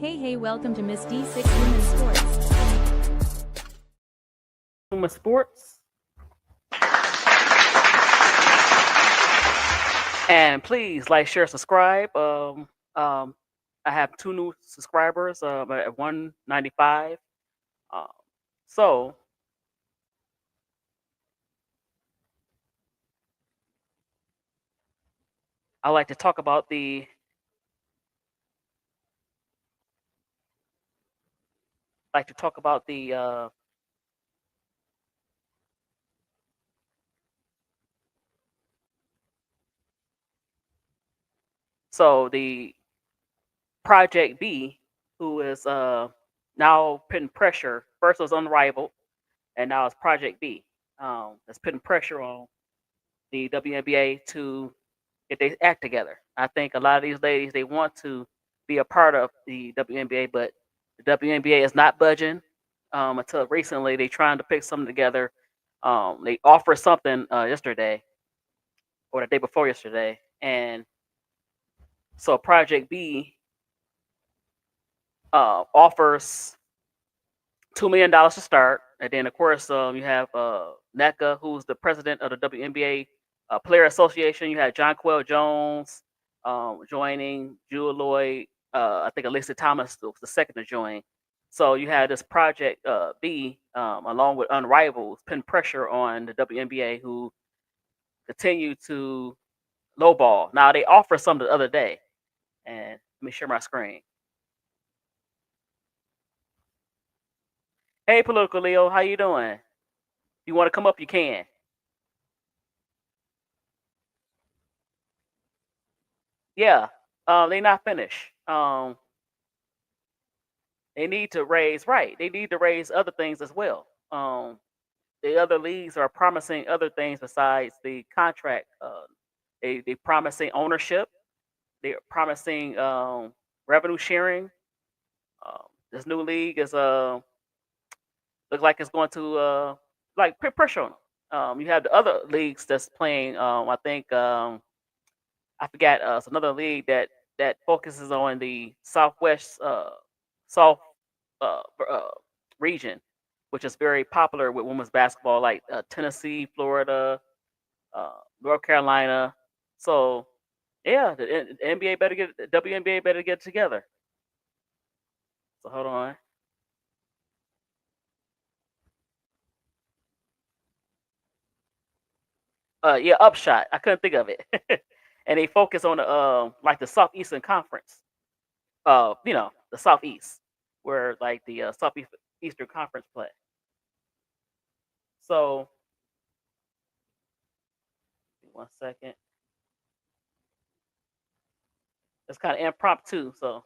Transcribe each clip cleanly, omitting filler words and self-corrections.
Hey, welcome to Miss D6 Women's Sports. Women's Sports. And please like, share, subscribe. I have 2 new subscribers at 195. Um, so I like to talk about the the Project B, who is now putting pressure. First was Unrivaled, and now it's Project B. That's putting pressure on the WNBA to get their act together. I think a lot of these ladies, they want to be a part of the WNBA, but the WNBA is not budging. Until recently, they trying to pick something together. They offered something yesterday or the day before yesterday, and so Project B offers $2 million to start, and then of course you have NECA, who's the president of the WNBA Player Association. You have John Quell Jones joining, Jewel Lloyd. I think Alyssa Thomas was the second to join. So you had this Project B, along with Unrivaled, putting pressure on the WNBA, who continue to lowball. Now they offered some the other day, and let me share my screen. Hey, Political Leo, how you doing? You want to come up? You can. Yeah, they not finished. They need to raise right. They need to raise other things as well. The other leagues are promising other things besides the contract. They promising ownership. They're promising revenue sharing. This new league is look like it's going to like put pressure on them. You have the other leagues that's playing. I think I forgot. It's another league that focuses on the Southwest South region, which is very popular with women's basketball, like Tennessee, Florida, North Carolina. So yeah, the NBA better get the WNBA better get it together. So hold on. Yeah, Upshot. I couldn't think of it. And they focus on the like the Southeastern Conference. The Southeast, where like the Southeastern Conference play. So 1 second. It's kind of impromptu. So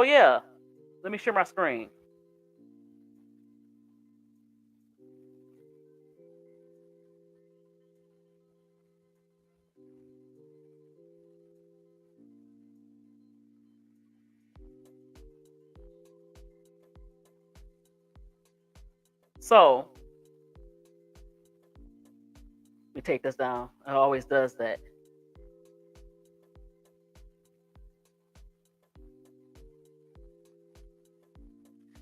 yeah, let me share my screen. So let me take this down. It always does that.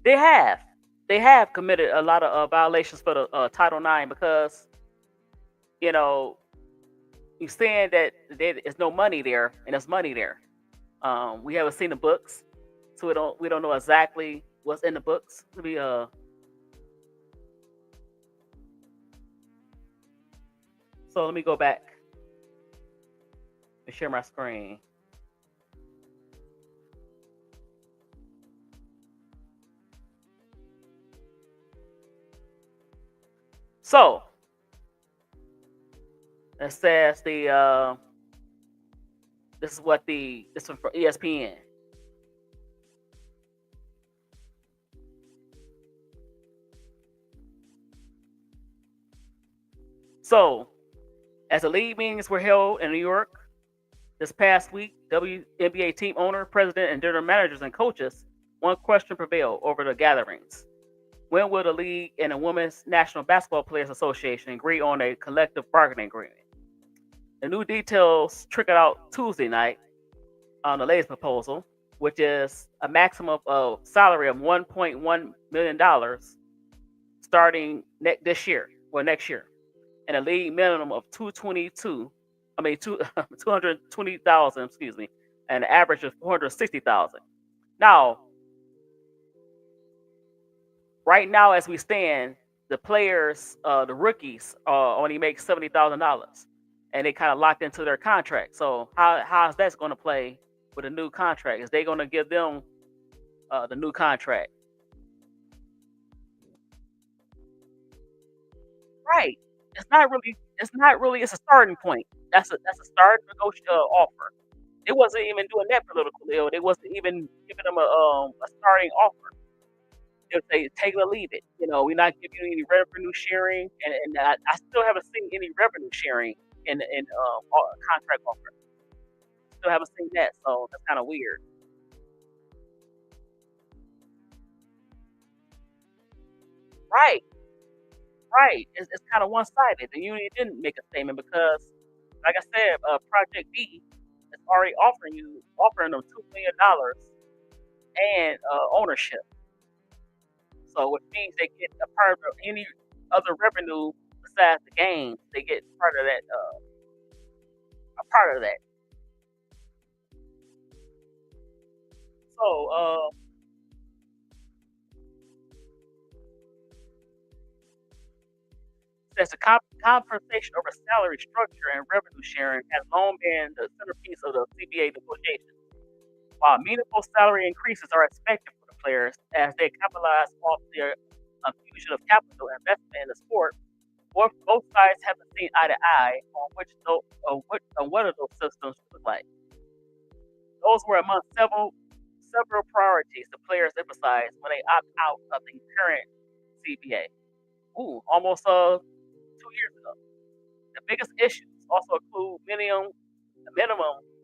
They have. They have committed a lot of violations for the Title IX because you know you're saying that there's no money there and there's money there. We haven't seen the books, so we don't know exactly what's in the books. Let me go back and share my screen. So it says this is from ESPN. So as the league meetings were held in New York this past week, WNBA team owner, president, and general managers and coaches, one question prevailed over the gatherings. When will the league and the Women's National Basketball Players Association agree on a collective bargaining agreement? The new details trickled out Tuesday night on the latest proposal, which is a maximum of salary of $1.1 million starting this year, well, next year, and a league minimum of 222, I mean, 220,000, excuse me, and an average of 460,000. Now, right now, as we stand, the players, the rookies, only make $70,000, and they kind of locked into their contract. So how's that going to play with a new contract? Is they going to give them the new contract? Right. It's not really. It's not really. It's a starting point. That's a start negotiation offer. They wasn't even doing that political deal. They wasn't even giving them a starting offer. They would say take it or leave it. We're not giving you any revenue sharing, and I still haven't seen any revenue sharing in contract offer. Still haven't seen that, so that's kind of weird. Right, right. It's kind of one sided. The union didn't make a statement because, like I said, Project B is already offering them $2 million and ownership. So which means they get a part of any other revenue besides the games. They get part of that. A part of that. So says the conversation over salary structure and revenue sharing has long been the centerpiece of the CBA negotiations. While meaningful salary increases are expected for the players as they capitalize off their infusion of capital investment in the sport, both sides haven't seen eye to eye on on what of those systems look like. Those were among several priorities the players emphasized when they opt out of the current CBA. Ooh, almost 2 years ago. The biggest issues also include minimum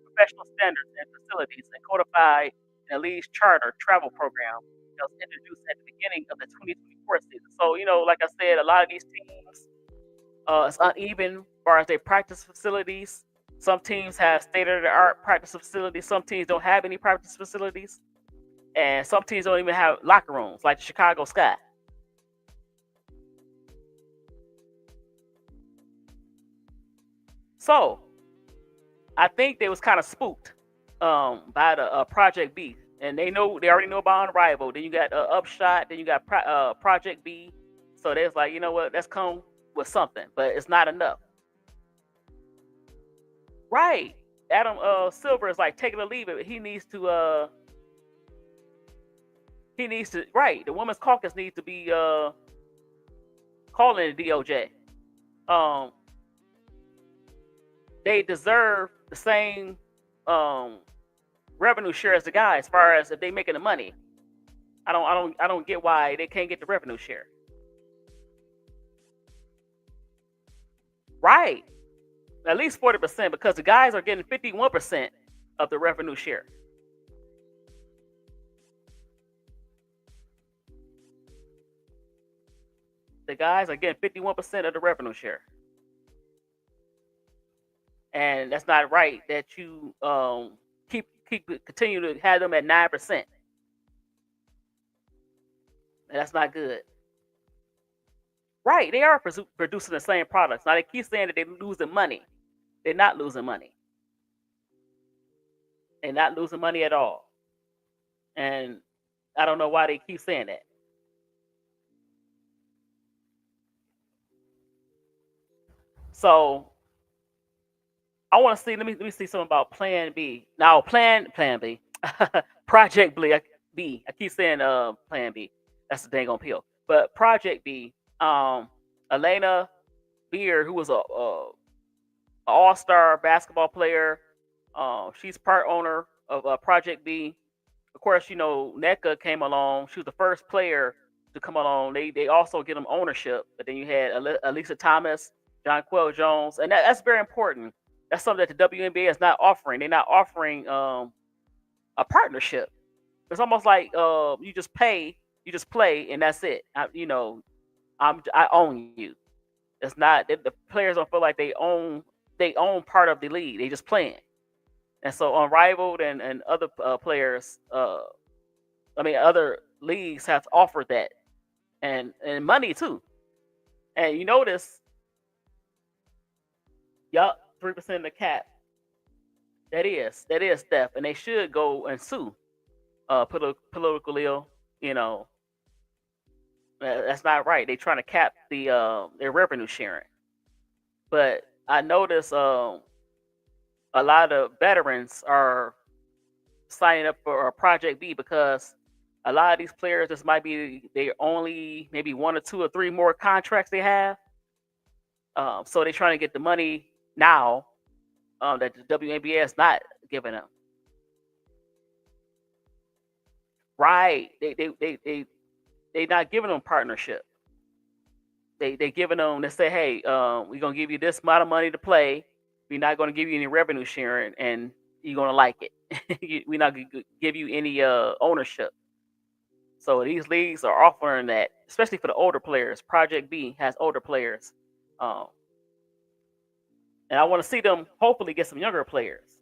professional standards and facilities and codified in the league's charter travel program that was introduced at the beginning of the 2024 season. So, like I said, a lot of these teams, it's uneven as far as their practice facilities. Some teams have state of the art practice facilities. Some teams don't have any practice facilities. And some teams don't even have locker rooms, like the Chicago Sky. So, I think they was kind of spooked by the Project B, and they already know about Unrivaled. Then you got Upshot, then you got Project B. So they was like, you know what, let's come with something, but it's not enough. Right. Adam Silver is like take it or leave it. He needs to right. The women's caucus needs to be calling the DOJ. Um, they deserve the same um revenue share as the guys as far as if they making the money. I don't get why they can't get the revenue share. Right. At least 40% because the guys are getting 51% of the revenue share. The guys are getting 51% of the revenue share. And that's not right that you keep continue to have them at 9%. And that's not good. Right, they are producing the same products. Now they keep saying that they're losing money. They're not losing money. They're not losing money at all. And I don't know why they keep saying that. So I want to see. Let me see something about Plan B. Now Plan B, Project B. I keep saying Plan B. That's the dang on pill. But Project B. Elena Beer, who was a all-star basketball player. She's part owner of Project B. Of course, NECA came along. She was the first player to come along. They also get them ownership. But then you had Elisa Thomas, John Quill Jones, and that's very important. That's something that the WNBA is not offering. They're not offering a partnership. It's almost like you just pay. You just play and that's it. I own you. It's not the players don't feel like they own part of the league. They just playing. And so Unrivaled and other players, other leagues have offered that and money too. And you notice, yup, 3% of the cap. That is theft, and they should go and sue political ill. You know, that's not right. They trying to cap their revenue sharing. But I notice a lot of veterans are signing up for Project B because a lot of these players, this might be they only maybe one or two or three more contracts they have. So they're trying to get the money now that the WNBA is not giving them. Right? They not giving them partnership. They giving them. They say, hey, we're gonna give you this amount of money to play. We're not gonna give you any revenue sharing, and you're gonna like it. We're not gonna give you any ownership. So these leagues are offering that, especially for the older players. Project B has older players, um, and I want to see them hopefully get some younger players.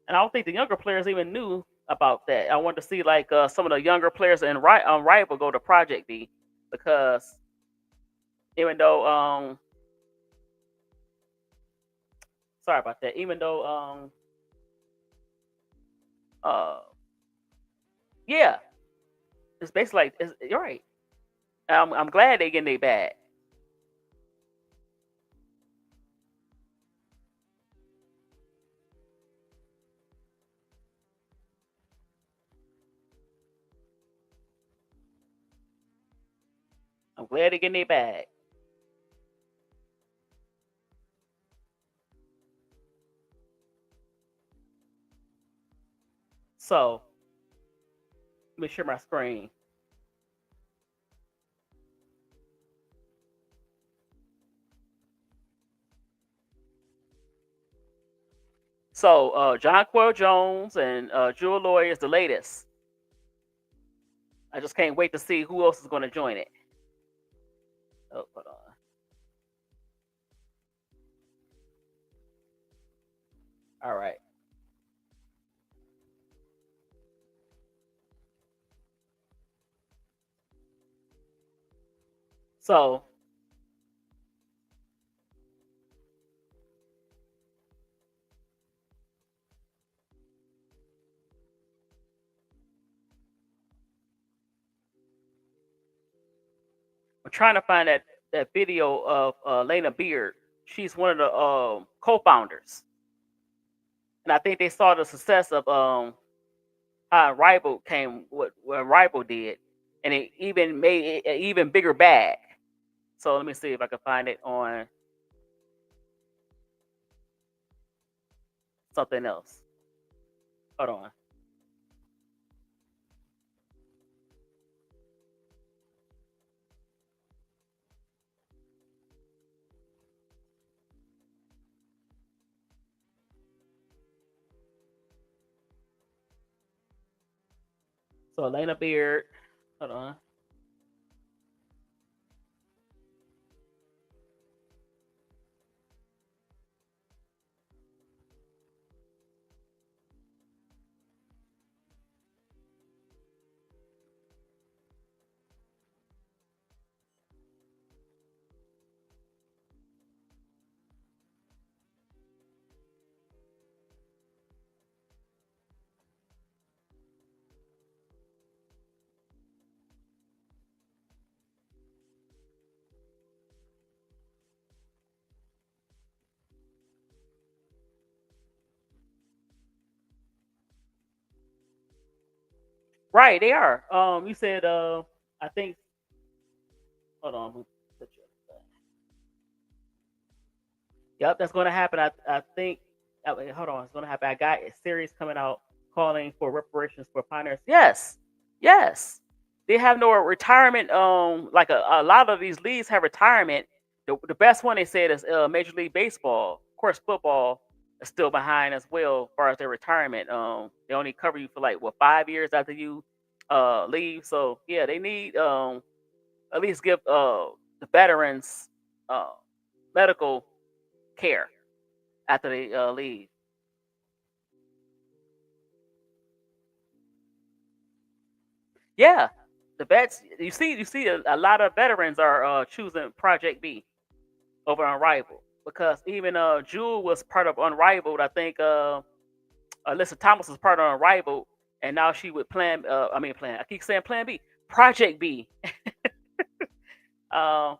And I don't think the younger players even knew about that. I want to see like some of the younger players in Rival go to Project B because even though sorry about that, even though uh yeah, it's basically like you're right. I'm glad they getting their bag. I'm glad they getting their bag. So let me share my screen. So John Quell Jones and Jewel Loy is the latest. I just can't wait to see who else is going to join it. Oh, hold on. All right. So I'm trying to find that video of Lena Beard. She's one of the co-founders, and I think they saw the success of how Rival came, what Rival did, and it even made it an even bigger bag. So let me see if I can find it on something else. Hold on. So Lena Beard. Hold on. Right, they are. You said I think. Hold on. Yep, that's going to happen. I think. Wait, hold on, it's going to happen. I got a series coming out calling for reparations for pioneers. Yes, yes. They have no retirement. Like a lot of these leagues have retirement. The best one they said is Major League Baseball. Of course, football is still behind as well as far as their retirement. They only cover you for like what 5 years after you leave. So yeah, they need at least give the veterans uh medical care after they leave. Yeah, the vets. You see a lot of veterans are choosing Project B over Unrivaled because even Jewel was part of Unrivaled. I think Alyssa Thomas was part of Unrivaled, and now she would plan. I mean, plan. I keep saying Plan B, Project B. uh,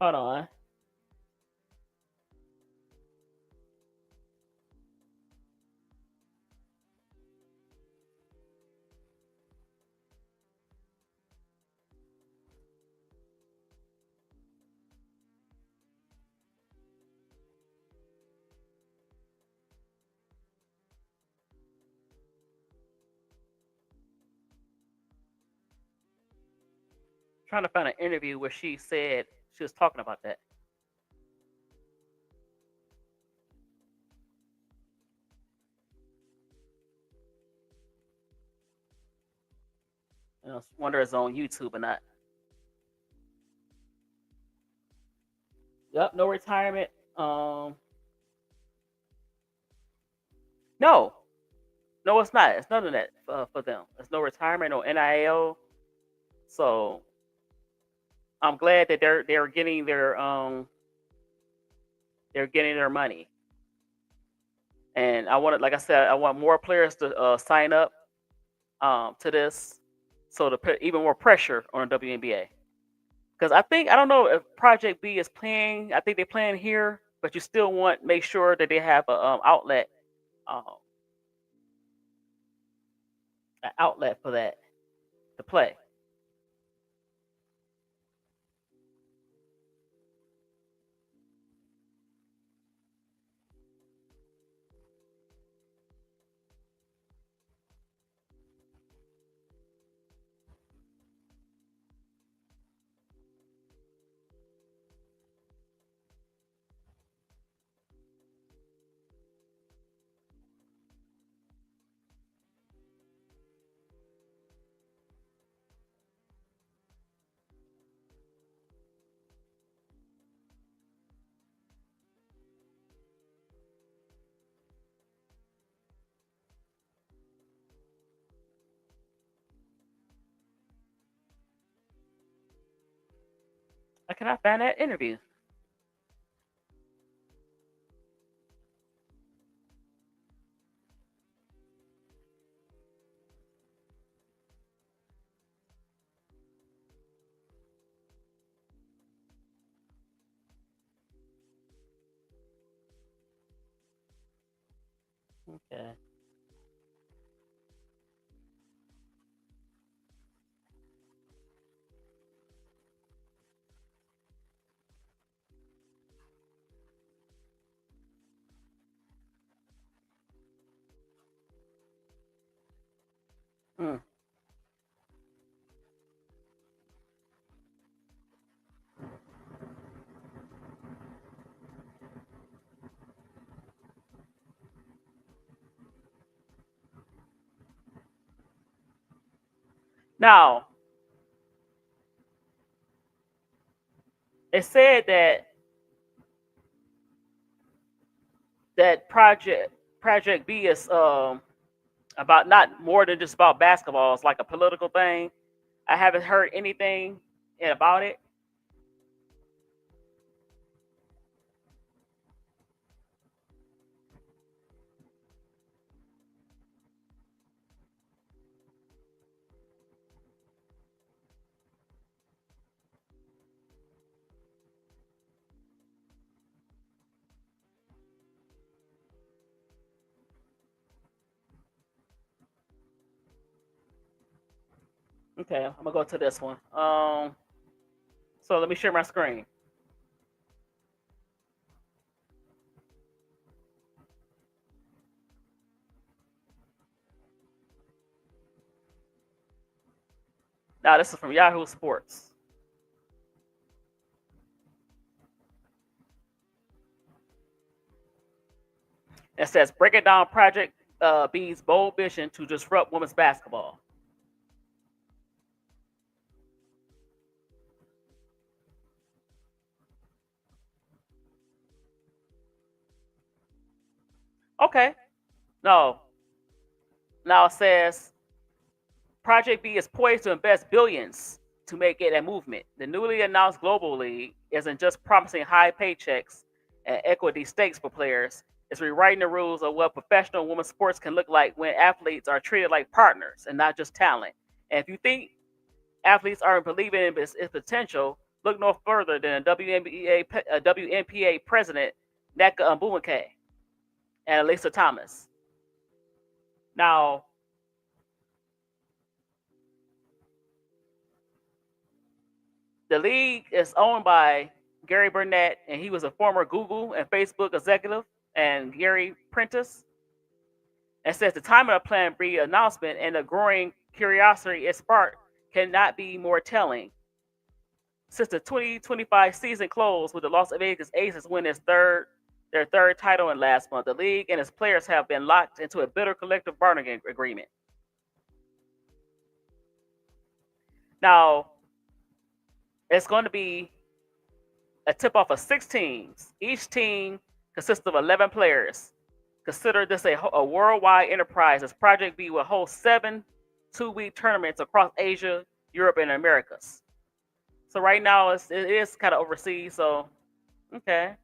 Hold on. Trying to find an interview where she said she was talking about that. Wonder if it's on YouTube or not. Yep, no retirement. No, no, it's not. It's none of that for them. There's no retirement, no NIL. So I'm glad that they're getting their money. And I wanted, like I said, I want more players to sign up to this, so to put even more pressure on the WNBA. Because I don't know if Project B is playing. I think they're playing here, but you still want make sure that they have a um, an outlet for that to play. I cannot find that interview. Okay. Mm. Now it said that Project B is about not more than just about basketball. It's like a political thing. I haven't heard anything about it. Okay, I'm gonna go to this one. So let me share my screen. Now this is from Yahoo Sports. It says breaking down Project B's bold mission to disrupt women's basketball. Okay. No. Now it says Project B is poised to invest billions to make it a movement. The newly announced Global League isn't just promising high paychecks and equity stakes for players, it's rewriting the rules of what professional women's sports can look like when athletes are treated like partners and not just talent. And if you think athletes aren't believing in its potential, look no further than WNBA president Neka Mbumike and Elisa Thomas. Now, the league is owned by Gary Burnett, and he was a former Google and Facebook executive, and Gary Prentice. And says the timing of Plan B announcement and the growing curiosity it sparked cannot be more telling. Since the 2025 season closed with the Las Vegas Aces winning their third title in last month, the league and its players have been locked into a bitter collective bargaining agreement. Now, it's going to be a tip-off of 6 teams. Each team consists of 11 players. Consider this a worldwide enterprise, as Project B will host 7 two-week tournaments across Asia, Europe, and Americas. So right now it is kind of overseas. So okay.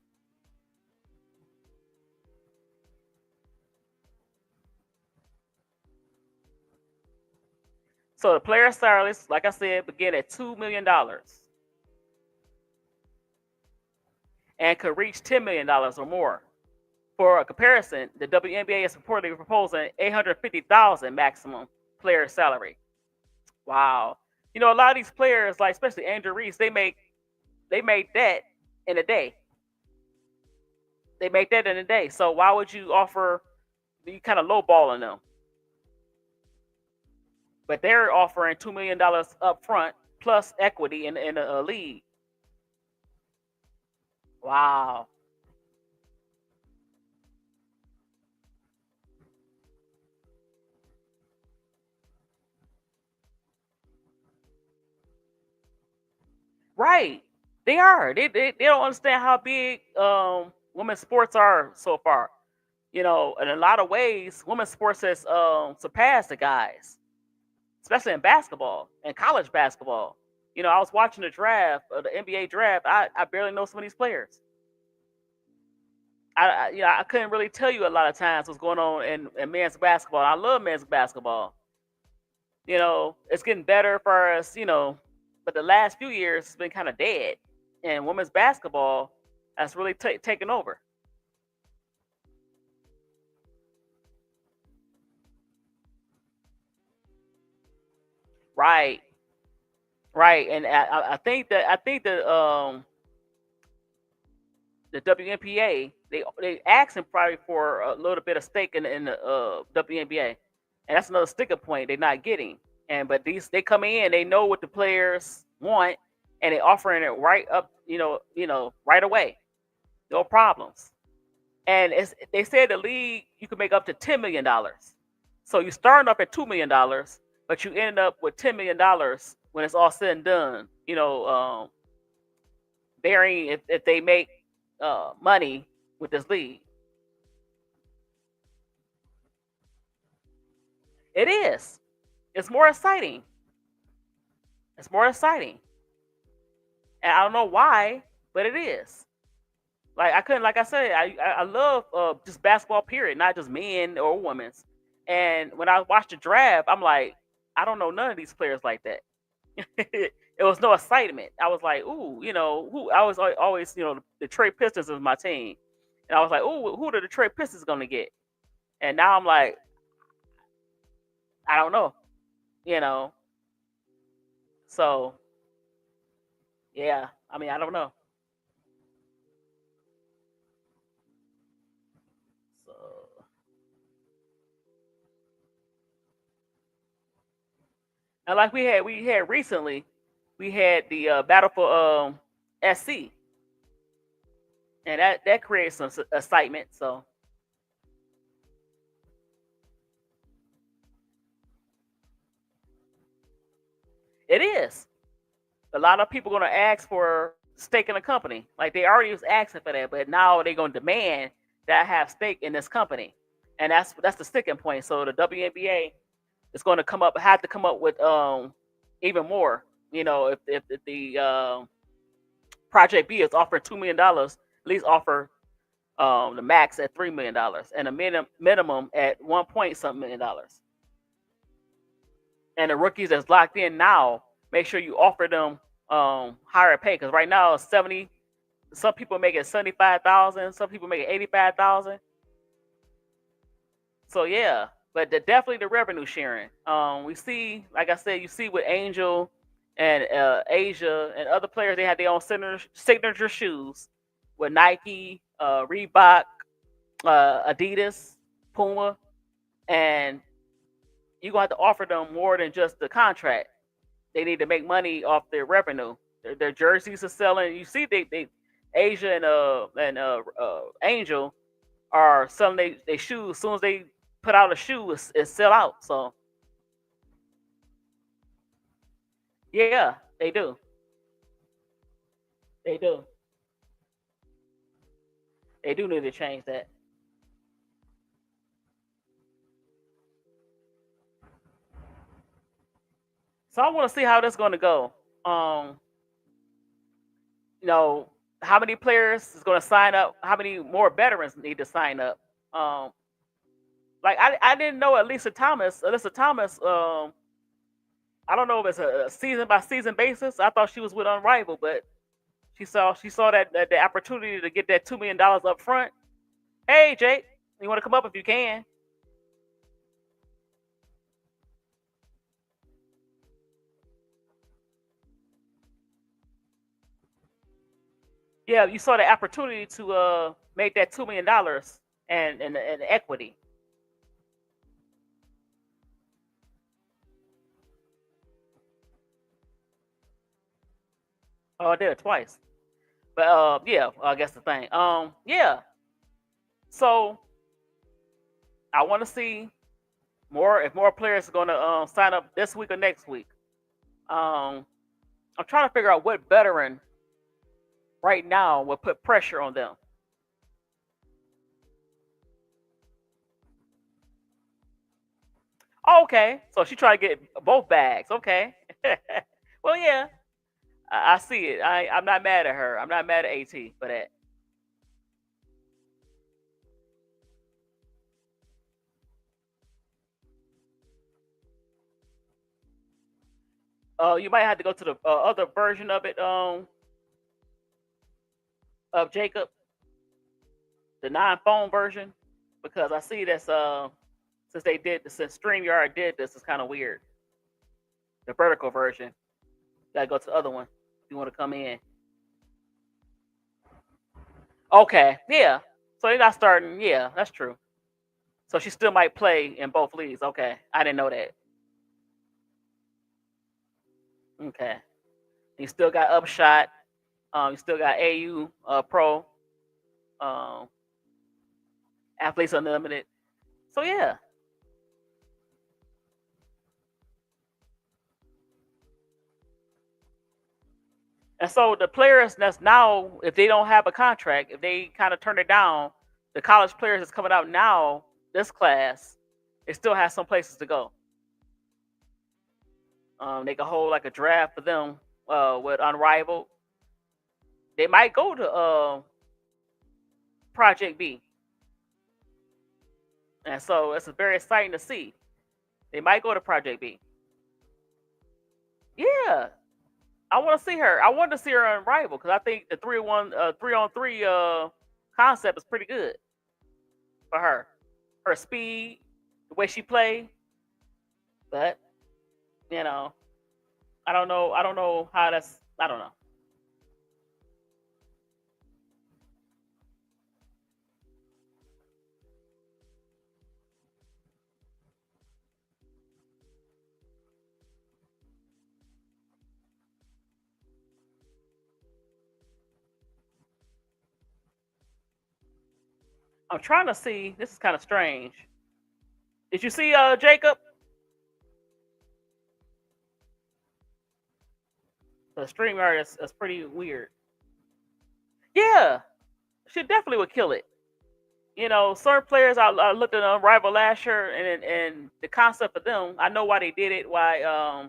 So the player salaries, like I said, begin at $2 million and could reach $10 million or more. For a comparison, the WNBA is reportedly proposing 850,000 maximum player salary. Wow. You know, a lot of these players, like especially Andrew Reese, they make that in a day. They make that in a day. So why would you offer the kind of lowballing them? But they're offering $2 million up front plus equity in a league. Wow. Right. They are. They don't understand how big women's sports are so far. You know, in a lot of ways, women's sports has surpassed the guys, especially in basketball and college basketball. You know, I was watching the draft, the NBA draft. I barely know some of these players. I couldn't really tell you a lot of times what's going on in men's basketball. I love men's basketball. You know, it's getting better for us. You know, but the last few years has been kind of dead, and women's basketball has really taken over. Right, right, and I think that the WNPA they asked him probably for a little bit of stake in the WNBA, and that's another sticker point they're not getting. And but these they come in, they know what the players want, and they offering it right up, right away, no problems. And they said the league you can make up to $10 million. So you starting up at $2 million, but you end up with $10 million when it's all said and done. Varying if they make money with this league. It is. It's more exciting. It's more exciting, and I don't know why, but it is. Like I couldn't, like I said, I love just basketball period, not just men or women's. And when I watched the draft, I'm like, I don't know none of these players like that. It was no excitement. I was like, ooh, who I was always, the Detroit Pistons is my team, and I was like, ooh, who are the Detroit Pistons gonna get? And now I'm like, I don't know, you know. So yeah, I mean, I don't know. So and like we had recently, we had the battle for SC, and that creates some excitement. So It is. A lot of people gonna ask for stake in the company. Like they already was asking for that, but now they're gonna demand that I have stake in this company, and that's the sticking point. So the WNBA is going to have to come up with even more. You know, if the Project B is offering $2 million, at least offer the max at $3 million and a minimum at 1 point something $1 million. And the rookies that's locked in now, make sure you offer them higher pay, because right now it's 70. Some people make it 75,000. Some people make it 85,000. So yeah, but definitely the revenue sharing. We see, like I said, you see with Angel and Asia and other players, they had their own signature shoes with Nike, Reebok, Adidas, Puma, and you're going to have to offer them more than just the contract. They need to make money off their revenue. Their jerseys are selling. You see, they Asia and Angel are selling they shoes. As soon as they put out a shoe, it sell out. So yeah, they do. They do. They do need to change that. So I want to see how that's going to go. Um, you know, how many players is going to sign up? How many more veterans need to sign up? Um, like I didn't know Alyssa Thomas. Alyssa Thomas. I don't know if it's a season by season basis. I thought she was with Unrivaled, but she saw that the opportunity to get that $2 million up front. Hey Jake, you want to come up if you can? Yeah, you saw the opportunity to make that $2 million and equity. Oh, I did it twice. But yeah, I guess the thing. Yeah. So I want to see more if more players are going to sign up this week or next week. Um, I'm trying to figure out what veteran right now will put pressure on them. Oh, okay, so she tried to get both bags. Okay. Well, yeah, I see it. I'm not mad at her. I'm not mad at AT for that. You might have to go to the other version of it, of Jacob, the non-phone version, because I see that's since StreamYard did this, it's kind of weird. The vertical version. Gotta go to the other one if you want to come in. Okay, yeah. So they're not starting. Yeah, that's true. So she still might play in both leagues. Okay, I didn't know that. Okay, you still got Upshot. You still got AU Pro, um, Athletes Unlimited. So yeah, and so the players that's now, if they don't have a contract, if they kind of turn it down, the college players that's coming out now, this class, it still has some places to go. They can hold like a draft for them with Unrivaled. They might go to Project B, and so it's very exciting to see. They might go to Project B. Yeah, I want to see her. I want to see her on Rival because I think the 3-on-3 concept is pretty good for her. Her speed, the way she play, but you know, I don't know. I don't know how that's. I don't know. I'm trying to see. This is kind of strange. Did you see Jacob? The StreamYard is pretty weird. Yeah, she definitely would kill it. Certain players I looked at Unrivaled last year, and the concept of them, I know why they did it. Why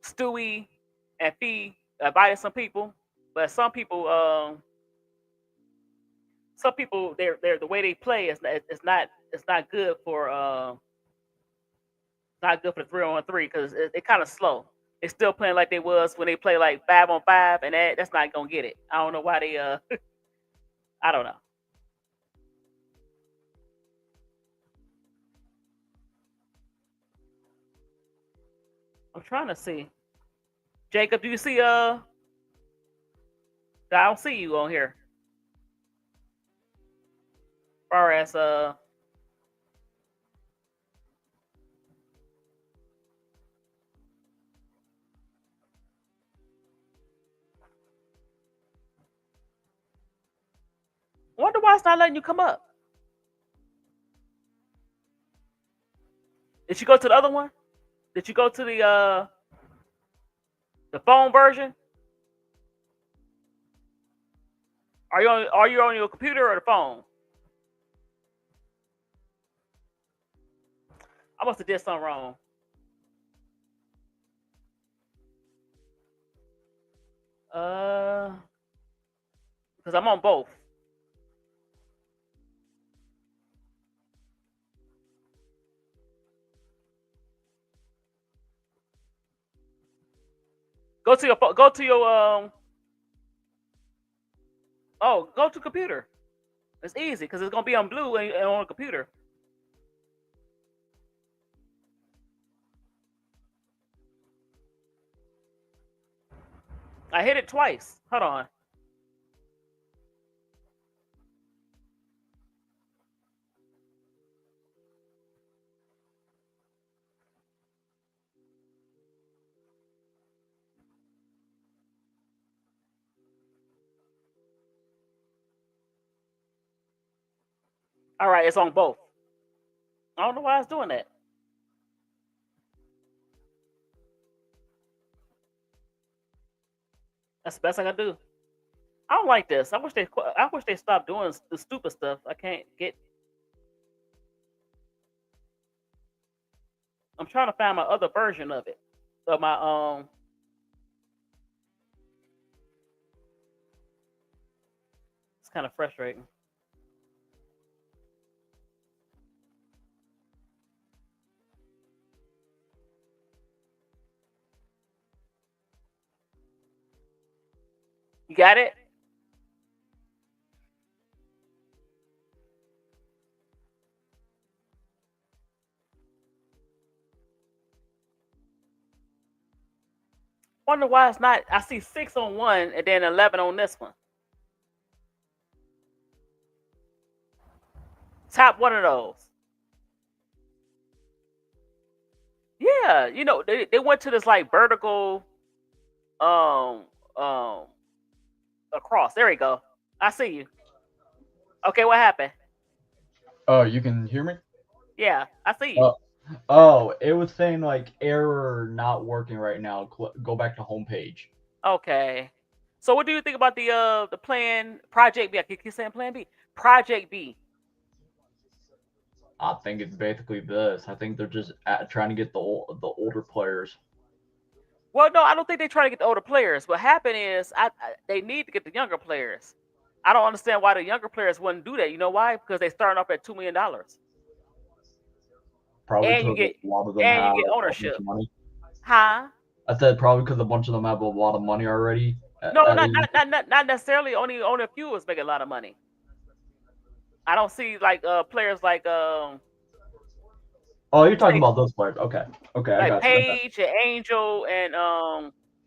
Stewie and Fee invited some people, but some people they're the way they play is it's not good for not good for the 3-on-3 because it kind of slow. They're still playing like they was when they play like 5-on-5, and that's not gonna get it. I don't know why they I don't know. I'm trying to see. Jacob, do you see I don't see you on here. As far as I wonder why it's not letting you come up. Did you go to the other one? Did you go to the phone version? Are you on your computer or the phone? I must have did something wrong. Uh, because I'm on both. Go to your oh, go to computer. It's easy because it's gonna be on blue and on a computer. I hit it twice. Hold on. All right, it's on both. I don't know why it's doing that. That's the best I can do. I don't like this. I wish they stopped doing the stupid stuff. I can't get. I'm trying to find my other version of it. Of my It's kind of frustrating. You got it? Wonder why it's not. I see 6 on one and then 11 on this one. Tap one of those. Yeah, they went to this like vertical um um across. There we go. I see you. Okay, what happened? Oh, you can hear me? Yeah, I see you. Oh, oh, it was saying like error not working right now. Go back to homepage. Okay. So what do you think about the plan Project B? I keep saying Plan B. Project B. I think it's basically this. I think they're just trying to get the older players. Well, no, I don't think they're trying to get the older players. What happened is they need to get the younger players. I don't understand why the younger players wouldn't do that. You know why? Because they starting off at $2 million, Probably and you because get a lot of them and you have get a bunch ownership. of money. Huh? I said probably because a bunch of them have a lot of money already. No, At not a, not not not, not necessarily. Only a few is making a lot of money. I don't see like players oh, you're talking say about those players. Okay, okay, I like got you. I got Paige and Angel and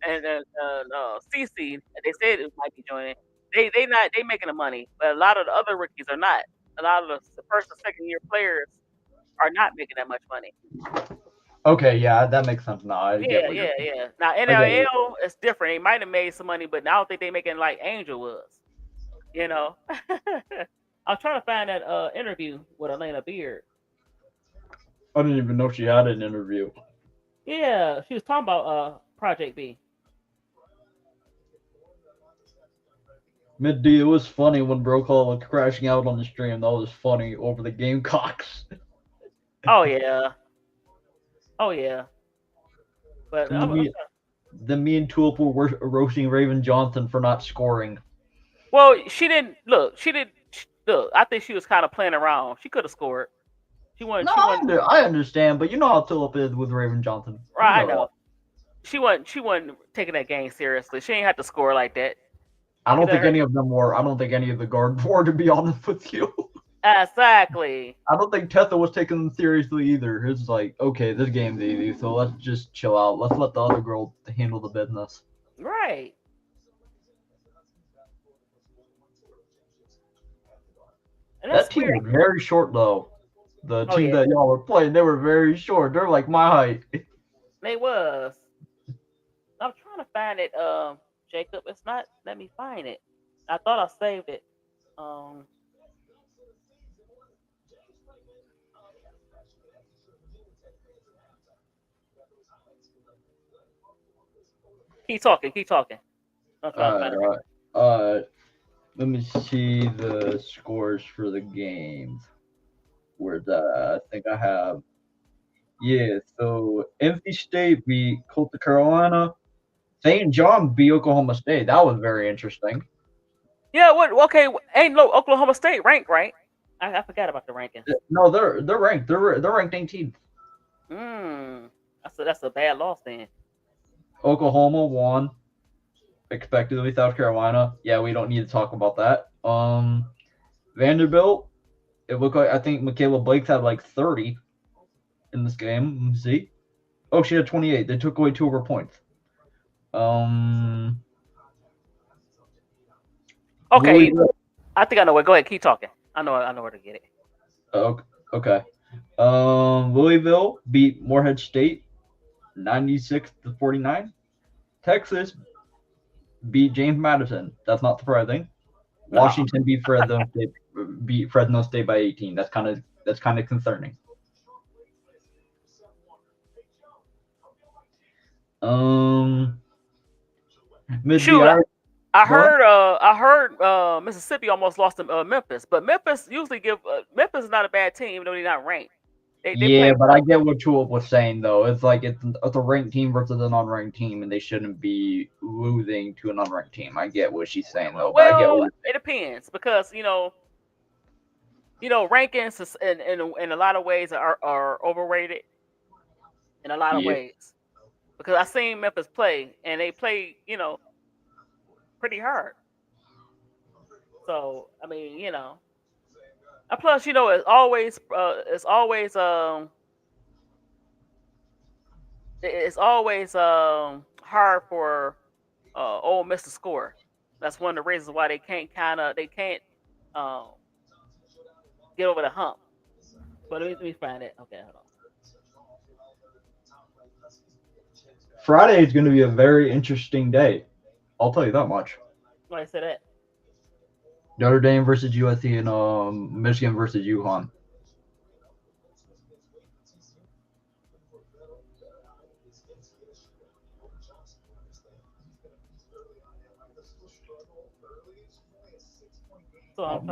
Cece. They said it might be joining. They making the money, but a lot of the other rookies are not. A lot of the first and second year players are not making that much money. you. Okay, yeah, that makes sense now. I get Yeah, where you're. yeah, yeah. Now I get where. NLL is different. They might have made some money, but I don't think they making like Angel was. You know. I'm trying to find that interview with Elena Beard. I didn't even know she had an interview. Yeah, she was talking about Project B. Mid D, it was funny when Brokaw was crashing out on the stream. That was funny over the Gamecocks. Oh yeah. Oh yeah. But And then me and Tulip were roasting Raven Johnson for not scoring. well, she didn't look. She didn't look. I think she was kind of playing around. She could have scored. She won. No, She won. I understand, but you know how Tulip is with Raven Johnson. You Right, I know know. She wasn't taking that game seriously. She ain't had to score like that. I don't Could have think hurt. any of them were. I don't think any of the guards were, to be honest with you. Exactly. I don't think Tetha was taking them seriously either. It's like, okay, this game's easy, so let's just chill out. Let's let the other girl handle the business. Right. And that's That team weird. was very short, though. The Oh, team yeah. that y'all were playing, they were very short. They're like my height. They was. I'm trying to find it, Jacob. It's not. Let me find it. I thought I saved it. Keep talking. Keep talking. I'm trying to find it. Let me see the scores for the games. Where's that? I think I have. Yeah, so NC State beat Coastal Carolina. St. John beat Oklahoma State. That was very interesting. Yeah. What? Okay. Ain't no Oklahoma State ranked, right? I forgot about the ranking. No, they're ranked. They're ranked 18th. That's a bad loss then. Oklahoma won. Expectedly, South Carolina. Yeah, we don't need to talk about that. Vanderbilt. It looked like I think Michaela Blake's had like 30 in this game. Let me see. Oh, she had 28. They took away 2 of her points. Okay. Louisville. I think I know where. Go ahead. Keep talking. I know where to get it. Okay. Louisville beat Morehead State 96-49. Texas beat James Madison. That's not surprising. No. Washington beat Fresno State by 18. That's kind of concerning. Shoot, I heard Mississippi almost lost to Memphis, but Memphis usually Memphis is not a bad team, even though they're not ranked. They Yeah, but I get what Tulip was saying though. It's like it's a ranked team versus an unranked team, and they shouldn't be losing to an unranked team. I get what she's saying though. But I get what it depends because rankings in a lot of ways are overrated in a lot of ways. Because I seen Memphis play and they play, pretty hard. So I mean, and plus, it's always hard for Ole Miss to score. That's one of the reasons why they can't get over the hump. But let me find it. Okay, hold on. Friday is going to be a very interesting day. I'll tell you that much. Why I say that? Notre Dame versus USC and Michigan versus UConn. So I'm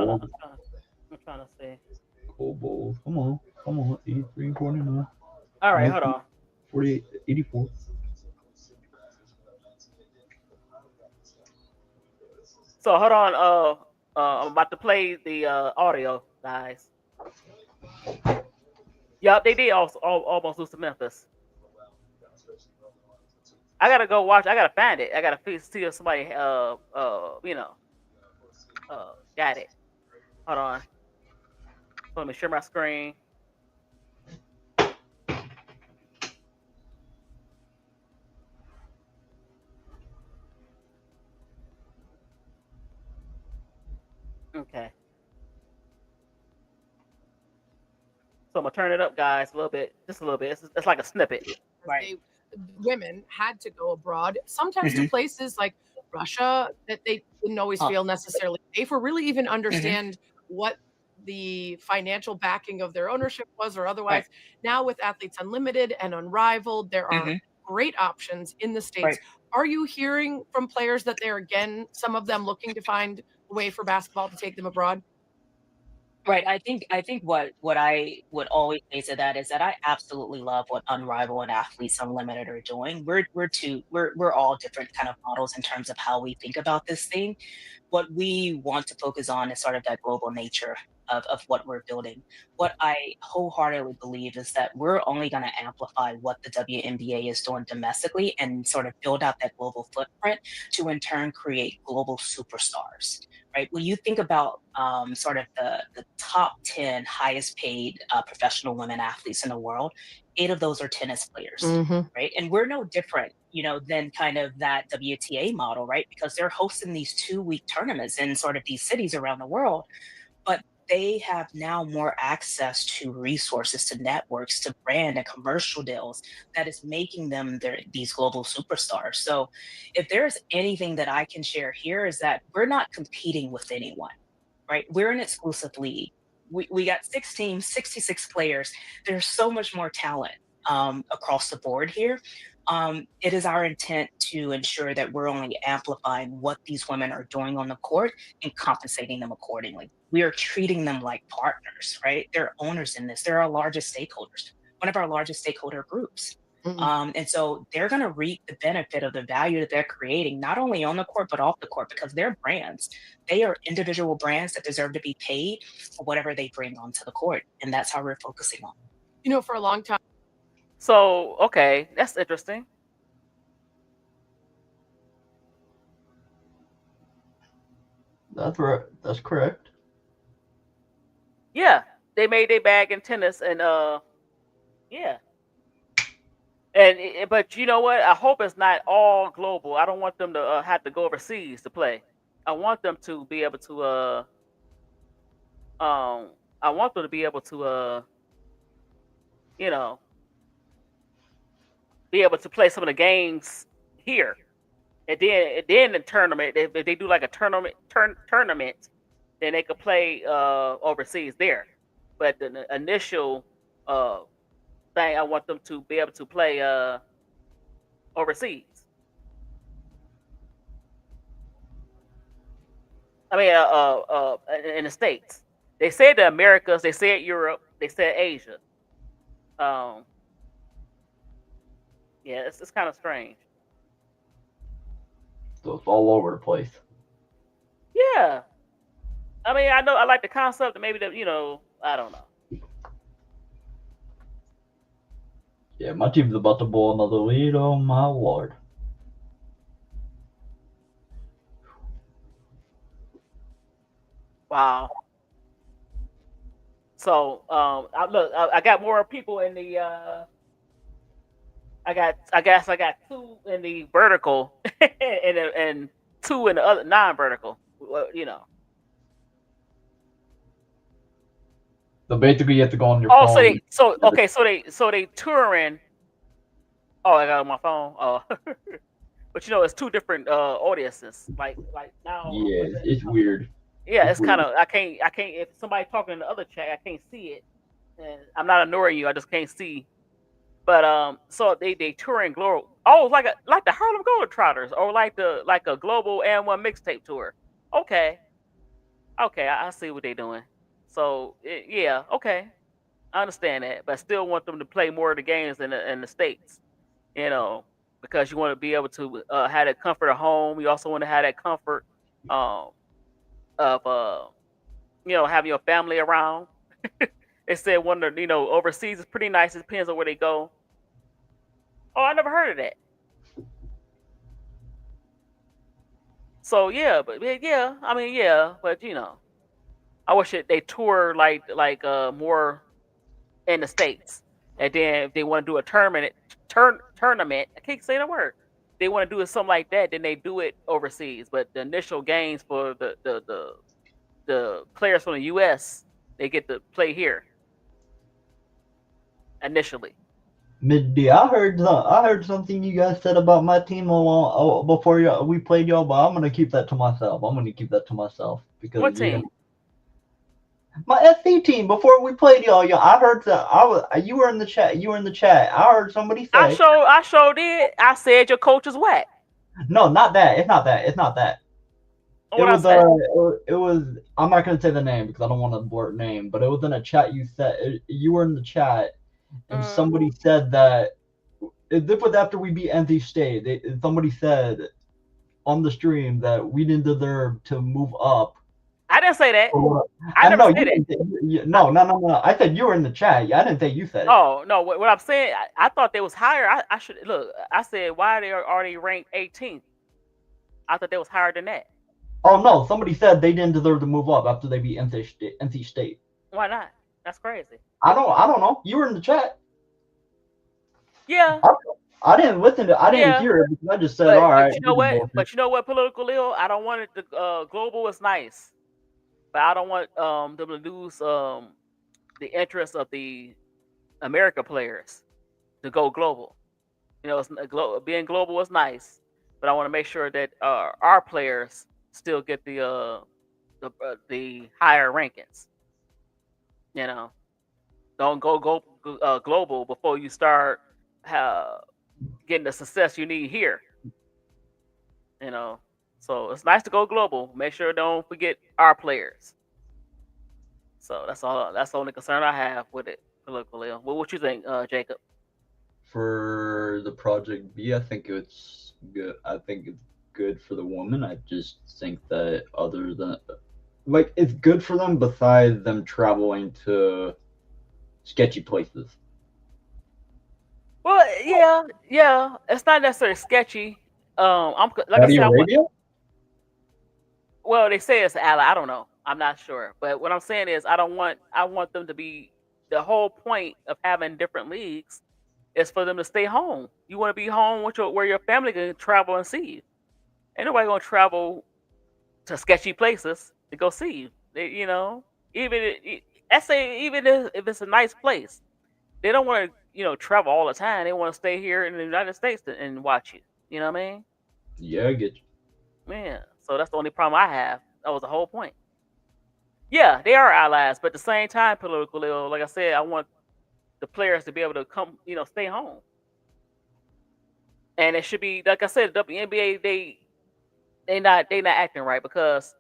trying to say. Cool Bulls. Come on. 83-49. All right, hold on. 48-84. So hold on. I'm about to play the audio, guys. Yup, they did also almost lose to Memphis. I gotta go watch. I gotta find it. I gotta see if somebody got it. Hold on. Let me share my screen. Okay. So I'm gonna turn it up, guys, a little bit, just a little bit. It's like a snippet. Right. Women had to go abroad, sometimes to places like Russia that they didn't always feel necessarily safe or really even understand what the financial backing of their ownership was or otherwise. Now with Athletes Unlimited and Unrivaled, there are great options in the States. Are you hearing from players that they're, again, some of them looking to find a way for basketball to take them abroad? Right. I think what I would always say to that is that I absolutely love what Unrivaled and Athletes Unlimited are doing. We're all different kind of models in terms of how we think about this thing. What we want to focus on is sort of that global nature of what we're building. What I wholeheartedly believe is that we're only going to amplify what the WNBA is doing domestically and sort of build out that global footprint to in turn create global superstars. Right. When you think about sort of the top 10 highest paid professional women athletes in the world, 8 of those are tennis players. Right. And we're no different, than kind of that WTA model, right? Because they're hosting these 2-week tournaments in sort of these cities around the world, but they have now more access to resources, to networks, to brand and commercial deals that is making them these global superstars. So if there's anything that I can share here is that we're not competing with anyone, right? We're an exclusive league. We got 6 teams, 66 players. There's so much more talent across the board here. It is our intent to ensure that we're only amplifying what these women are doing on the court and compensating them accordingly. We are treating them like partners, right? They're owners in this. They're our largest stakeholders, one of our largest stakeholder groups. And so they're going to reap the benefit of the value that they're creating, not only on the court, but off the court, because they're brands. They are individual brands that deserve to be paid for whatever they bring onto the court. And that's how we're focusing on. For a long time. So, okay, that's interesting. That's right. That's correct. Yeah, they made their bag in tennis, and yeah. And but you know what? I hope it's not all global. I don't want them to have to go overseas to play. I want them to be able to I want them to be able to you know be able to play some of the games here, and then the tournament. If they do like a tournament, then they could play overseas there. But the initial thing, I want them to be able to play overseas. I mean, in the States. They said the Americas, they said Europe, they said Asia. Um, yeah, it's kind of strange. So it's all over the place. Yeah, I mean, I know I like the concept, and maybe I don't know. Yeah, my team's about to blow another lead. Oh my lord. Wow. So, I got more people in the. I guess I got 2 in the vertical, and 2 in the other non-vertical. So basically, you have to go on your Oh, phone. so they touring. Oh, I got it on my phone. Oh, but it's 2 different audiences. Like now. Yeah, it's weird. Yeah, it's kind of I can't if somebody talking in the other chat, I can't see it, and I'm not ignoring you. I just can't see. But so they touring global. Oh, like the Harlem Globetrotters, or like a global and1 mixtape tour. Okay, I see what they're doing. So yeah, okay, I understand that, but I still want them to play more of the games in the States. Because you want to be able to have that comfort of home. You also want to have that comfort of having your family around. They said overseas is pretty nice. It depends on where they go. Oh, I never heard of that. So yeah, but yeah, I mean yeah, but I wish they tour like more in the States, and then if they want to do a tournament, I can't say the word. They want to do something like that, then they do it overseas. But the initial games for the players from the U.S., they get to play here initially. Midday, I heard something you guys said about my team before we played y'all, but I'm gonna keep that to myself. Because what team? My SC team before we played y'all. I heard that you were in the chat. You were in the chat. I heard somebody say. I sure did. I said your coach is whack. No, not that. It's not that. It's not that. What I said? It was. I'm not gonna say the name because I don't want to blurt name. But it was in a chat. You said you were in the chat, and somebody said that. This was after we beat NC State. Somebody said on the stream that we didn't deserve to move up. I didn't say that. I never said it. No. I said you were in the chat. I didn't say you said it. Oh no, what I'm saying, I thought they was higher. I should look. I said why they are already ranked 18th. I thought they was higher than that. Oh no, somebody said they didn't deserve to move up after they beat NC State. Why not? That's crazy. I don't know. You were in the chat. Yeah. I didn't listen to. I didn't hear it because I just said, all right. But you know what? But you know what? Political ill. I don't want it to. Global is nice, but I don't want them to lose the interest of the America players to go global. You know, being global is nice, but I want to make sure that our players still get the higher rankings. You know, don't go global before you start getting the success you need here. You know, so it's nice to go global. Make sure don't forget our players. So that's all. That's the only concern I have with it. Politically, what you think, Jacob? For the Project B, I think it's good. I think it's good for the woman. I just think that other than it's good for them besides them traveling to sketchy places. Well, yeah. It's not necessarily sketchy. I'm like Saudi Arabia? Well, they say it's ally. I don't know. I'm not sure. But what I'm saying is, I want them to be. The whole point of having different leagues is for them to stay home. You want to be home where your family can travel and see you. Ain't nobody gonna travel to sketchy places to go see you. You know, even if it's a nice place, they don't want to travel all the time. They want to stay here in the United States and watch you. You know what I mean? Yeah, I get you. Man, so that's the only problem I have. That was the whole point. Yeah, they are allies, but at the same time, political. Like I said, I want the players to be able to come, stay home. And it should be, like I said, WNBA, they not acting right because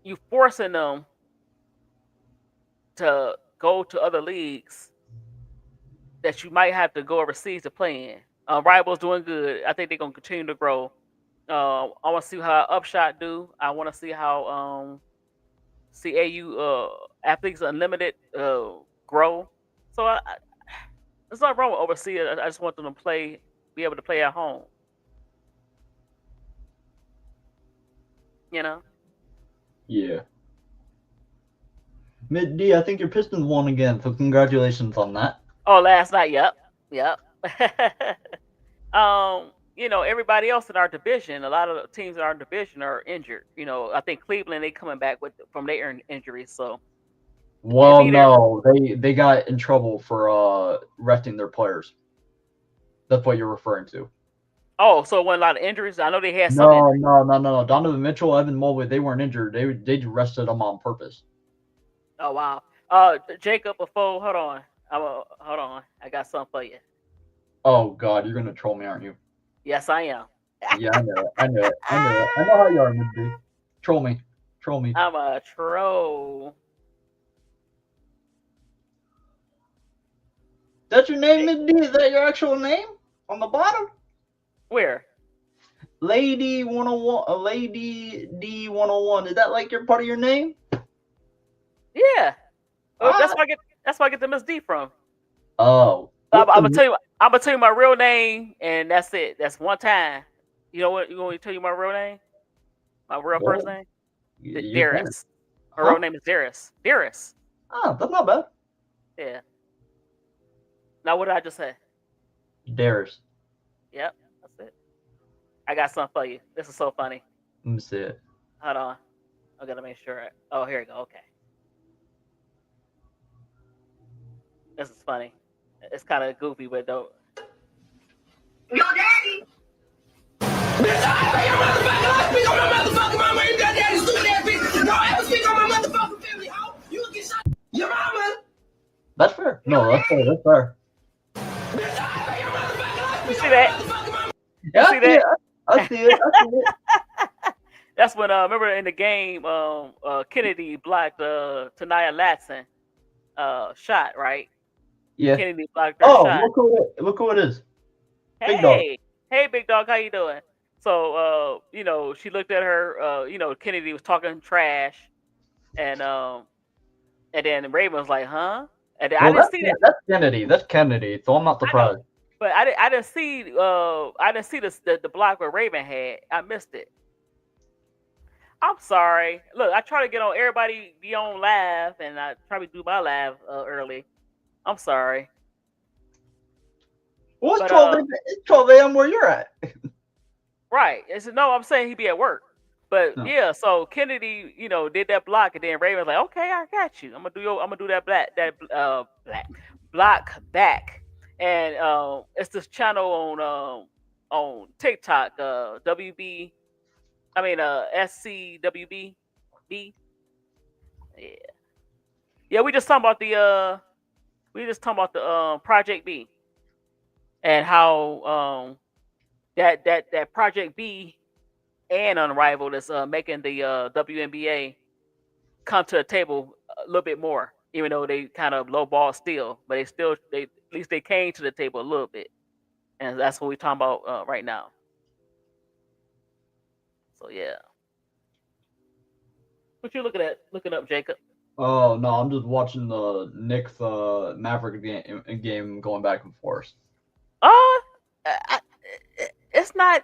you forcing them to go to other leagues that you might have to go overseas to play in. Rivals doing good. I think they're gonna continue to grow. I want to see how Upshot do. I want to see how CAU Athletes Unlimited grow. So there's nothing wrong with overseas. I just want them to be able to play at home. You know? Yeah. Mid D, I think your Pistons won again, so congratulations on that. Oh, last night, yep. Everybody else in our division, a lot of the teams in our division are injured. I think Cleveland, they coming back from their injuries, so. Well, no, they got in trouble for resting their players. That's what you're referring to. Oh, so it wasn't a lot of injuries? I know they had some. No. Donovan Mitchell, Evan Mobley, they weren't injured. They rested them on purpose. Oh wow. Jacob, hold on. Hold on. I got something for you. Oh God, you're gonna troll me, aren't you? Yes, I am. Yeah, I know it. I know how you are, Mid-D. Troll me. I'm a troll. That's your name, Mid-D? Is that your actual name on the bottom? Where? Lady 101, Lady D101. Is that like your part of your name? Yeah. That's where I get the Miss D from. Oh. I'm gonna tell you my real name, and that's it. That's one time. You know what? You want me to tell you my real name? My real first name? Darius. Her real name is Darius. Darius. Oh, that's not bad. Yeah. Now what did I just say? Darius. Yep, that's it. I got something for you. This is so funny. Let me see it. Hold on. I gotta make sure. Oh, here we go. Okay. This is funny. It's kind of goofy, but don't. Yo, daddy! Bitch, I ain't your motherfucking life. Speak on my motherfucking mama. You got daddy stupid ass bitch. Don't ever speak That's fair. No, that's fair. That's fair. You see that? Yeah, see that? I see it. I see it. That's when remember in the game, Kennedy blocked Tanaya Latson shot, right? Yeah. Kennedy blocked her Oh, shot. look who it is. Big dog. Hey, big dog, how you doing? So, she looked at her. Kennedy was talking trash, and then Raven was like, "Huh?" And then I Well, didn't see that, that's Kennedy. That's Kennedy. So I'm not I know, surprised. but I didn't see the block where Raven had. I missed it. I'm sorry. Look, I try to get on everybody be on live, and I try to do my live early. I'm sorry. Well, But, it's 12 a.m. where you're at. Right. No, I'm saying he'd be at work. But No. yeah, so Kennedy, did that block, and then Raven was like, "Okay, I got you. I'm gonna do that block back." And it's this channel on TikTok, WB, I mean SCWB, B. Yeah, we just talking about the Project B, and how that Project B and Unrivaled is making the WNBA come to the table a little bit more, even though they kind of lowball still, but they at least they came to the table a little bit, and that's what we're talking about right now. So yeah, what you looking up, Jacob? Oh no, I'm just watching the Knicks Maverick game going back and forth. It's not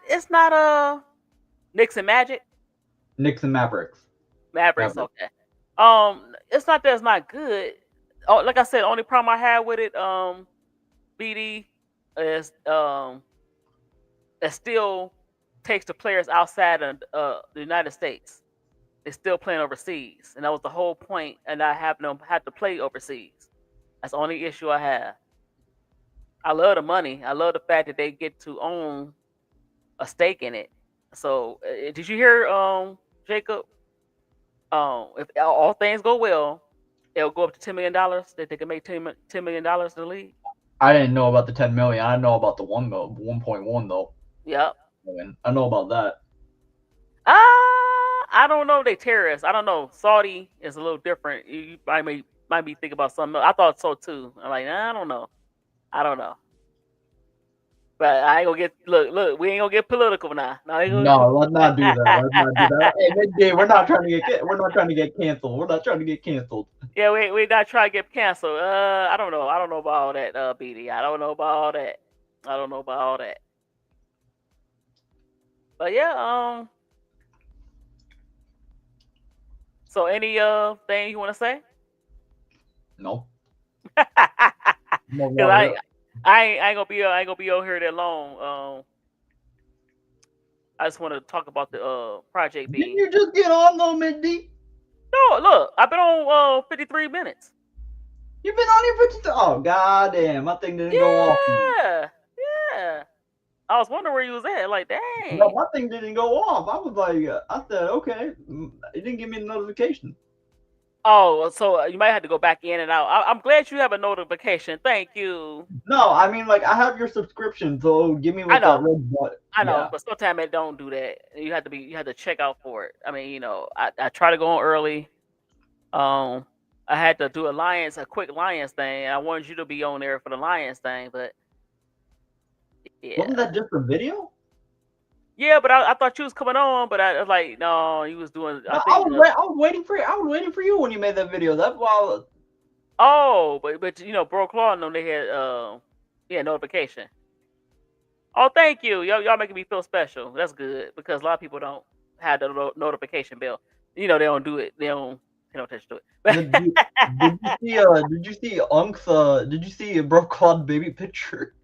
Knicks and Magic. Knicks and Mavericks. Mavericks, Maverick. okay. It's not that it's not good. Oh, like I said, the only problem I had with it, BD, is it still takes the players outside of the United States. They're still playing overseas, and that was the whole point. And I have them have to play overseas. That's the only issue I have. I love the money. I love the fact that they get to own a stake in it. So, did you hear, Jacob? If all things go well, it'll go up to $10 million. That they can make $10 million in the league. I didn't know about the 10 million. I know about the 1.1 though. Yep. I know about that. I don't know. They terrorists. I don't know. Saudi is a little different. You might be thinking about something else. I thought so too. I'm like, I don't know. But I ain't gonna get look. We ain't gonna get political now. No, let's not do that. Let's not do that. Hey, midday, we're not trying to get canceled. We're not trying to get canceled. Yeah, we're not trying to get canceled. I don't know. I don't know about all that, BD. I don't know about all that. But yeah, so any thing you want to say? No. Because I ain't gonna be over here that long. I just want to talk about the Project B. Didn't you just get on though, midday? No, look, I've been on 53 minutes. You've been on here 53. Oh goddamn, my thing didn't go off. Yeah. I was wondering where you was at. Like, dang. No, my thing didn't go off. I was like, I said, okay. It didn't give me a notification. Oh, so you might have to go back in and out. I'm glad you have a notification. Thank you. No, I mean, like, I have your subscription, so give me like that red button. I know, Yeah. but sometimes it don't do that. You have to check out for it. I mean, I try to go on early. I had to do a quick Lions thing. I wanted you to be on there for the Lions thing, but yeah. Wasn't that just a video? Yeah, but I thought you was coming on, but I was like, no, you was doing. No, I was waiting for you. I was waiting for you when you made that video. That's why. Oh, but Bro Claw, no, they had notification. Oh, thank you. Y'all making me feel special. That's good because a lot of people don't have the notification bell. They don't do it. They don't touch to it. Did you see Unk's? Did you see Bro Claw's baby picture?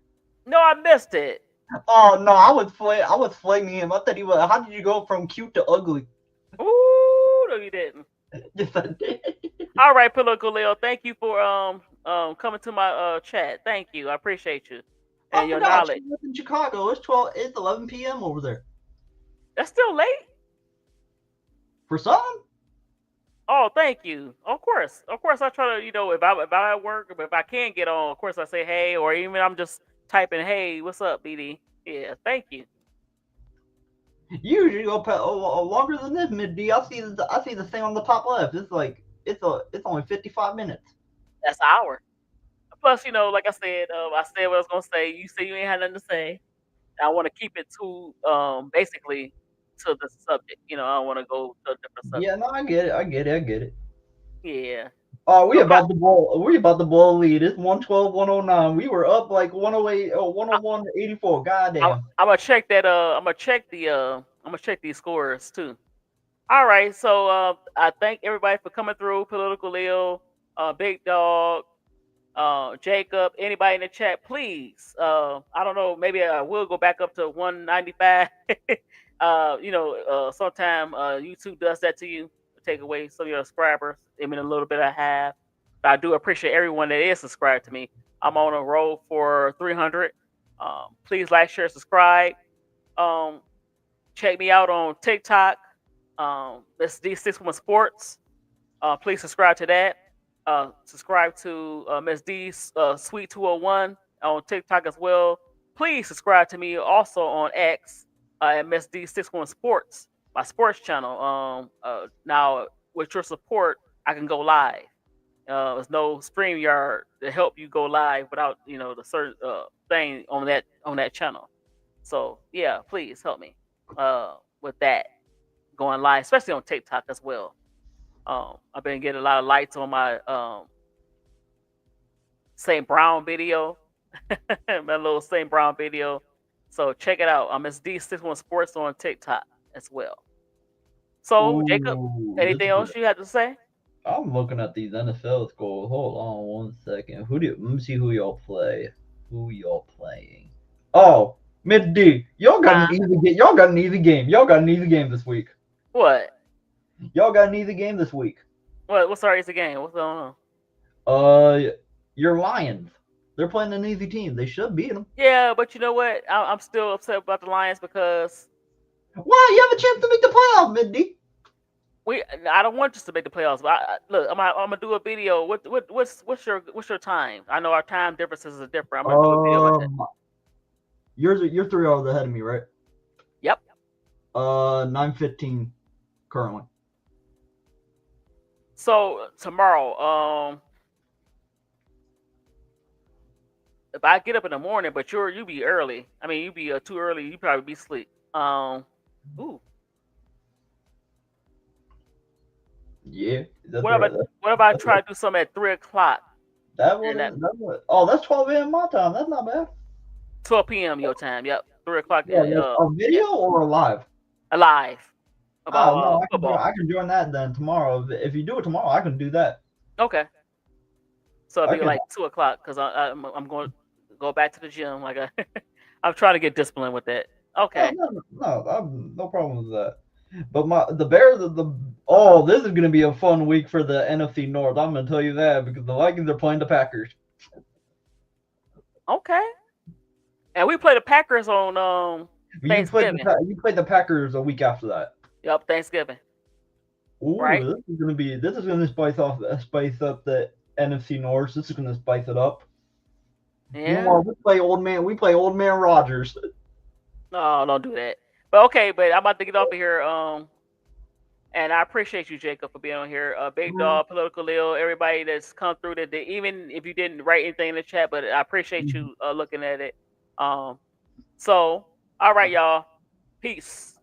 No, I missed it. Oh no, I was flaming him. I thought he was. How did you go from cute to ugly? Ooh, no, you didn't. Yes, I did. All right, Political Leo. Thank you for coming to my chat. Thank you. I appreciate you and your knowledge. She lives in Chicago. It's 11 p.m. over there. That's still late For some. Oh, thank you. Of course, I try to, if I at work, if I can't get on, of course I say hey, or even I'm just typing, hey, what's up, BD? Yeah, thank you. You usually go longer than this, Mid D. I see the thing on the top left. It's only 55 minutes. That's an hour. Plus, like I said what I was gonna say. You say you ain't had nothing to say. I want to keep it to basically to the subject. I don't want to go to a different Yeah, subject. no, I get it. I get it. I get it. Yeah. Oh, we So about to blow. We about to blow a lead. It's 112, 109. We were up like 108, 101 to 84. Goddamn. I'm gonna check that. I'm gonna check these scores too. All right. So I thank everybody for coming through. Political Leo, Big Dog, Jacob, anybody in the chat, please. I don't know. Maybe I will go back up to 195. Sometime YouTube does that to you, take away some of your subscribers. I mean, a little bit I have. But I do appreciate everyone that is subscribed to me. I'm on a roll for 300. Please like, share, subscribe. Check me out on TikTok. That's D61 Sports. Please subscribe to that. Subscribe to Ms. D's Sweet 201 on TikTok as well. Please subscribe to me also on X at Ms. D61 Sports, my sports channel. Now, with your support, I can go live. There's no StreamYard to help you go live without the certain thing on that channel. So yeah, please help me with that going live, especially on TikTok as well. I've been getting a lot of likes on my St. Brown video, my little St. Brown video. So check it out. I'm SD61 Sports on TikTok as well. So Jacob, Ooh, anything else you had to say? I'm looking at these NFL scores. Hold on one second. Let me see who y'all play. Who y'all playing? Oh, Mid D. Y'all got an easy game. Y'all got an easy game. Y'all got an easy game this week. What? Y'all got an easy game this week. What's our easy game? What's going on? Your Lions. They're playing an easy team. They should beat them. Yeah, but you know what? I'm still upset about the Lions because why? You have a chance to make the playoffs, Mid D. I don't want us to make the playoffs. But look, I'm gonna do a video. What's your time? I know our time differences are different. I'm gonna do a video like that. You're 3 hours ahead of me, right? Yep. 9:15 currently. So tomorrow, if I get up in the morning, but you be early. I mean, you be too early. You probably be asleep. Ooh. Yeah. What if I try to do something at 3:00? Oh, that's 12 a.m. my time. That's not bad. 12 p.m. your time. Yep. 3:00. Yeah, a video or a live? A live. No, Football. I can join that then tomorrow. If you do it tomorrow, I can do that. Okay. So it'll be like 2:00 because I'm going to go back to the gym. Like I'm trying to get disciplined with that. Okay. No problem with that. But the Bears, this is gonna be a fun week for the NFC North. I'm gonna tell you that because the Vikings are playing the Packers. Okay. And we play the Packers on Thanksgiving. You played the Packers a week after that. Yep, Thanksgiving. Ooh, right? This is gonna spice up the NFC North. This is gonna spice it up. Yeah. We play old man Rogers. No, don't do that. But okay, but I'm about to get off of here. And I appreciate you, Jacob, for being on here. Big Dog, Political Lil, everybody that's come through today. Even if you didn't write anything in the chat, but I appreciate you looking at it. So, all right, y'all. Peace.